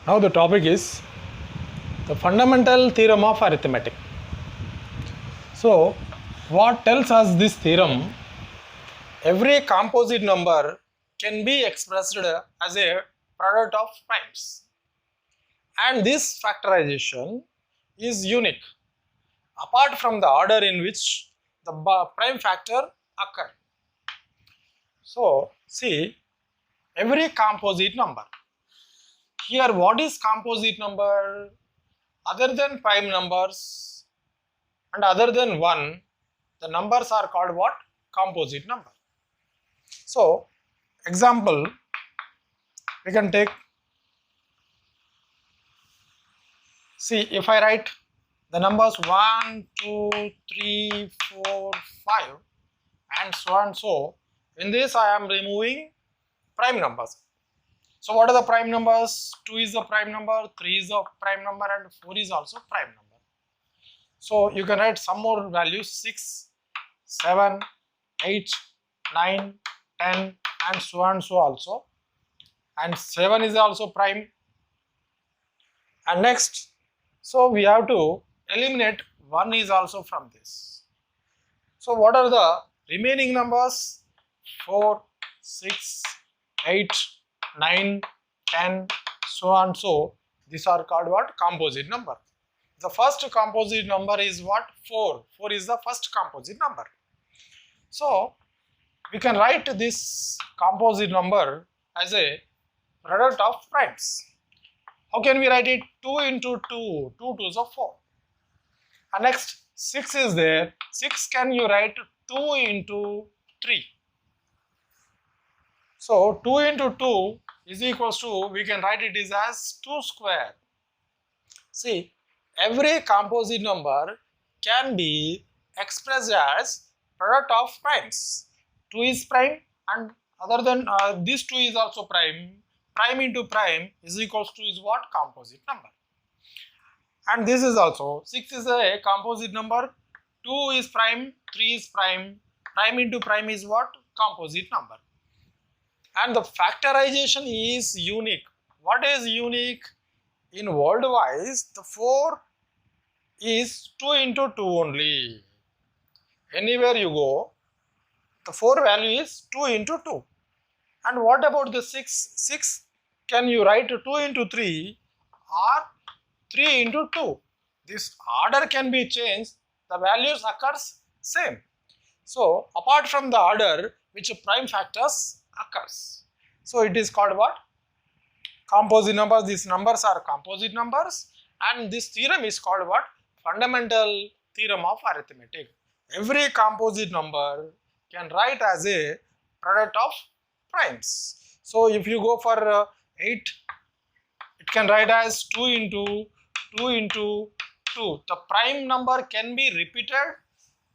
Now the topic is the fundamental theorem of arithmetic. So what tells us this theorem? Every composite number can be expressed as a product of primes, and this factorization is unique apart from the order in which the prime factor occur. So see, every composite number. Here what is composite number? Other than prime numbers and other than 1, the numbers are called what? Composite number. So example, we can take, see, if I write the numbers 1, 2, 3, 4, 5 and so and so, in this I am removing prime numbers. So what are the prime numbers? 2 is the prime number, 3 is the prime number and 4 is also prime number. So you can write some more values, 6, 7, 8, 9, 10 and so also, and 7 is also prime. And next, so we have to eliminate 1 is also from this. So what are the remaining numbers? 4, 6, 8, 9, 10, so. These are called what? Composite number. The first composite number is what? 4. 4 is the first composite number. So we can write this composite number as a product of primes. How can we write it? 2 into 2, 2 2s are 4. And next, 6 is there. 6 can you write 2 into 3. So 2 into 2 is equals to, we can write it as 2 square. See, every composite number can be expressed as product of primes. 2 is prime and other than this 2 is also prime. Prime into prime is equals to is what? Composite number. And this is also, 6 is a composite number, 2 is prime, 3 is prime, prime into prime is what? Composite number. And the factorization is unique. What is unique? In world-wise, the 4 is 2 into 2 only. Anywhere you go, the 4 value is 2 into 2. And what about the 6? 6 can you write 2 into 3 or 3 into 2. This order can be changed, the values occurs same. So apart from the order which prime factors occurs. So it is called what? Composite numbers. These numbers are composite numbers and this theorem is called what? Fundamental theorem of arithmetic. Every composite number can write as a product of primes. So if you go for 8, it can write as 2 into 2 into 2. The prime number can be repeated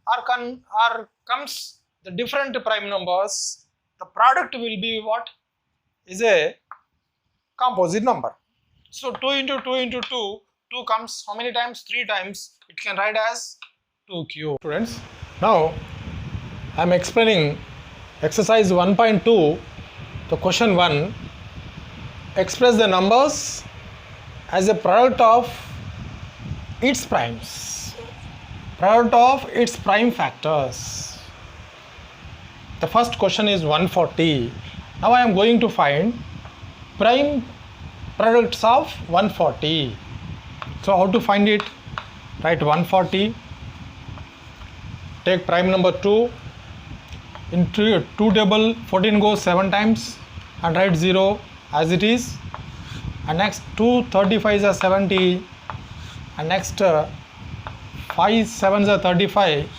or comes the different prime numbers. The product will be what? Is a composite number. So 2 into 2 into 2, 2 comes how many times? 3 times. It can write as 2 cube. Students, now I am explaining exercise 1.2, the question 1. Express the numbers as a product of its primes, product of its prime factors. The first question is 140. Now I am going to find prime products of 140. So how to find it? Write 140, take prime number 2, into 2 table 14 goes 7 times and write 0 as it is, and next 2 35s are 70, and next 5 7s are 35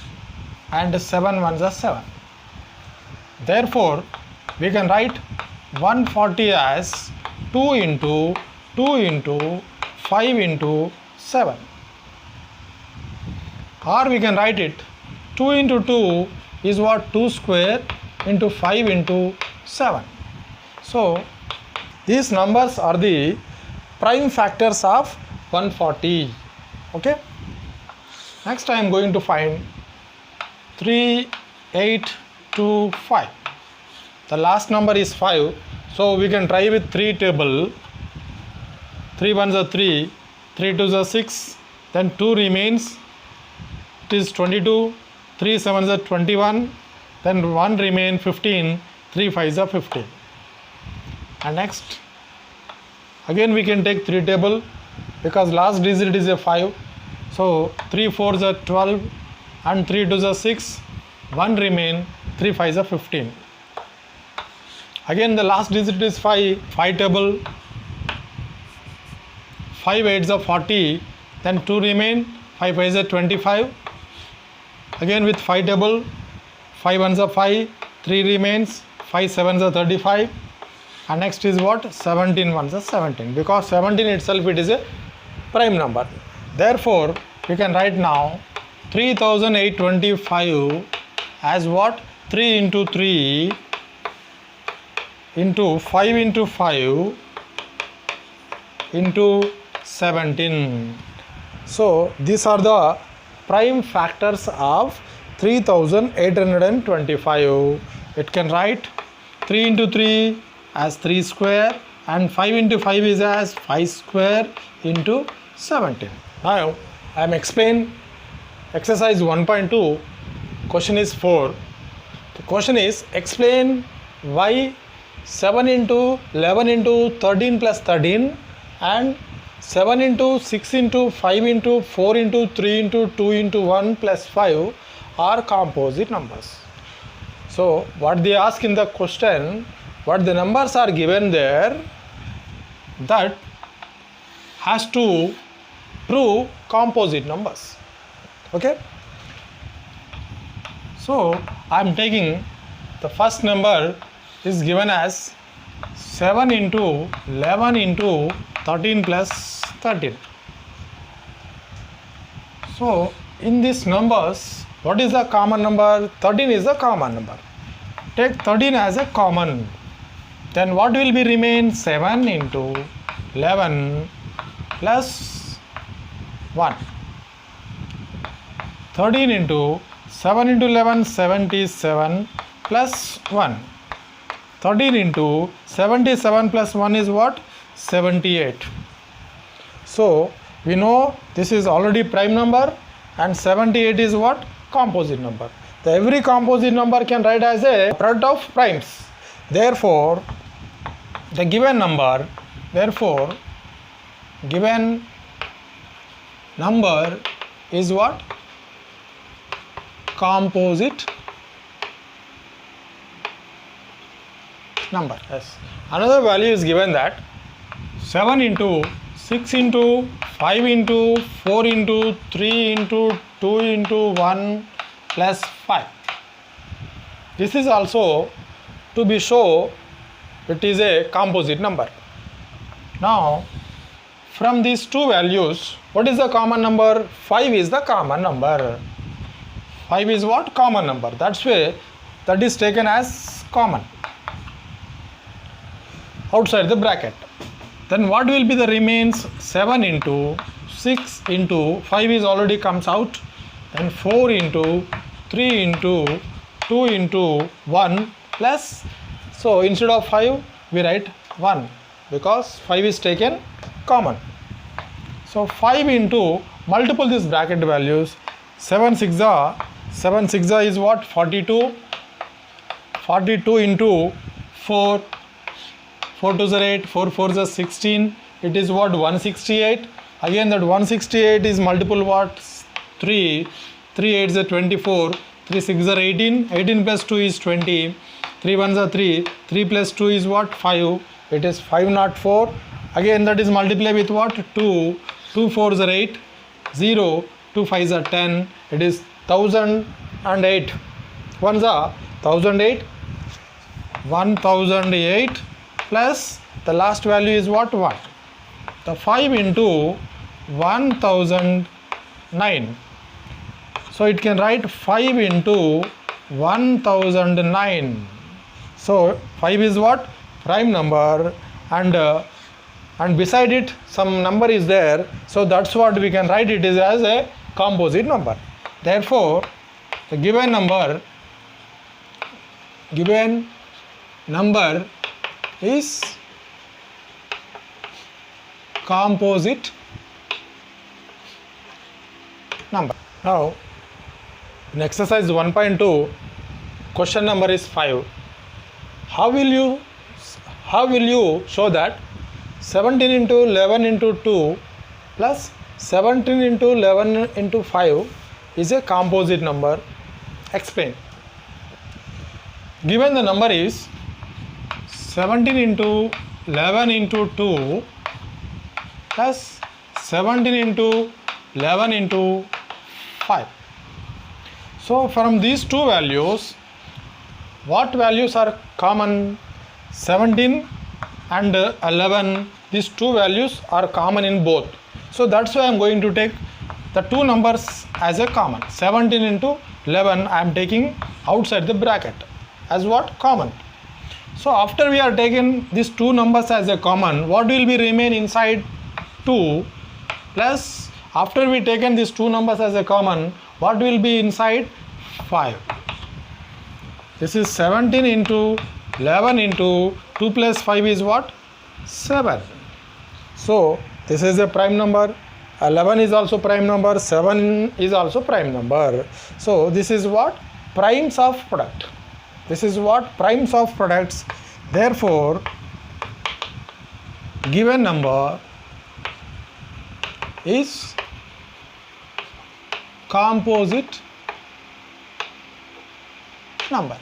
and 7 1s are 7. Therefore we can write 140 as 2 into 2 into 5 into 7, or we can write it 2 into 2 is what? 2 square into 5 into 7. So these numbers are the prime factors of 140. Okay. Next I am going to find 3, 8, 2, 5. The last number is 5. So we can try with 3 table. 3 ones are 3, 3 twos are 6, then 2 remains, it is 22, 3 sevens are 21, then 1 remain 15, 3 fives are 15. And next, again we can take 3 table because last digit is a 5. So 3 fours are 12 and 3 twos are 6, 1 remain, 3 fives are 15. Again the last digit is 5, 5 table, 5 eights are 40, then 2 remain, 5 fives are 25. Again with 5 table, 5 ones are 5, 3 remains, 5 sevens are 35. And next is what? 17 ones are 17, because 17 itself it is a prime number. Therefore, you can write now 3825 as what? 3 into 3 into 5 into 5 into 17. So these are the prime factors of 3825. It can write 3 into 3 as 3 square and 5 into 5 is as 5 square into 17. Now I am explain exercise 1.2. Question is 4. The question is explain why 7 into 11 into 13 plus 13 and 7 into 6 into 5 into 4 into 3 into 2 into 1 plus 5 are composite numbers. So what they ask in the question, what the numbers are given there, that has to prove composite numbers. Okay. So I am taking the first number is given as 7 into 11 into 13 plus 13. So in these numbers, what is the common number? 13 is the common number. Take 13 as a common. Then what will be remain? 7 into 11 plus 1. 13 into 7 into 11, 77 plus 1. 13 into 77 plus 1 is what? 78. So we know this is already prime number and 78 is what? Composite number. The every composite number can write as a product of primes. Therefore, the given number is what? Composite number. Yes. Another value is given that 7 into 6 into 5 into 4 into 3 into 2 into 1 plus 5. This is also to be shown it is a composite number. Now from these two values, what is the common number? 5 is the common number. 5 is what? Common number. That's why that is taken as common outside the bracket. Then what will be the remains? 7 into 6 into 5 is already comes out, then 4 into 3 into 2 into 1 plus, so instead of 5 we write 1 because 5 is taken common. So 5 into multiple these bracket values, 7 6 is what? 42. 42 into 4, 4 2s are 8, 4 4s are 16, it is what? 168. Again that 168 is multiple what? 3, 3 8s are 24, 3 6s are 18, 18 plus 2 is 20, 3 1s are 3, 3 plus 2 is what? 5, it is 504. Again that is multiply with what? 2, 2 4s are 8, 0, 2 5s are 10, it is 1008. Ones are 1008, 1008 plus the last value is what? 1. The 5 into 1009. So it can write 5 into 1009. So 5 is what? Prime number, and beside it some number is there. So that's what we can write it is as a composite number. Therefore, the given number is composite number. Now in exercise 1.2, question number is 5. How will you show that 17 into 11 into 2 plus 17 into 11 into 5 is a composite number? Explain. Given the number is 17 into 11 into 2 plus 17 into 11 into 5. So from these two values, what values are common? 17 and 11, these two values are common in both. So that's why I am going to take the two numbers as a common. 17 into 11 I am taking outside the bracket as what? Common. So after we are taking these two numbers as a common, what will be remain inside? 2 plus, after we taken these two numbers as a common, what will be inside? 5. This is 17 into 11 into 2 plus 5 is what? 7. So this is a prime number. 11 is also prime number. 7 is also prime number. So this is what? Primes of product. This is what? Primes of products. Therefore, given number is composite number.